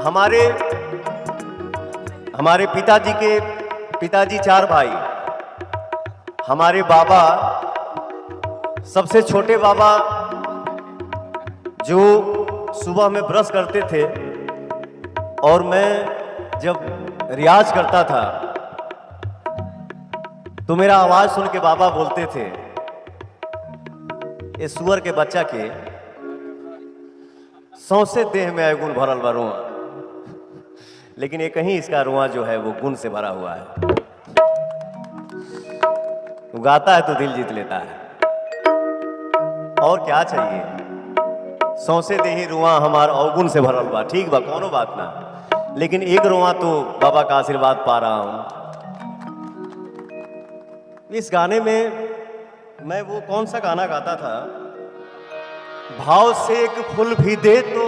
हमारे हमारे पिताजी 4 भाई। हमारे बाबा, सबसे छोटे बाबा जो सुबह में ब्रश करते थे और मैं जब रियाज करता था तो मेरा आवाज सुन के बाबा बोलते थे, ये सुअर के बच्चा के सौंसे देह में गुण भरल बा रुआ, लेकिन ये कहीं इसका रुआ जो है वो गुण से भरा हुआ है। वो गाता है तो दिल जीत लेता है। और क्या चाहिए, सौंसे देही रुआ हमार अवगुण से भरल बा, ठीक बा, कोनो बात ना, लेकिन एक रुआ तो बाबा का आशीर्वाद पा रहा हूं। इस गाने में मैं वो कौन सा गाना गाता था, भाव से एक फूल भी दे तो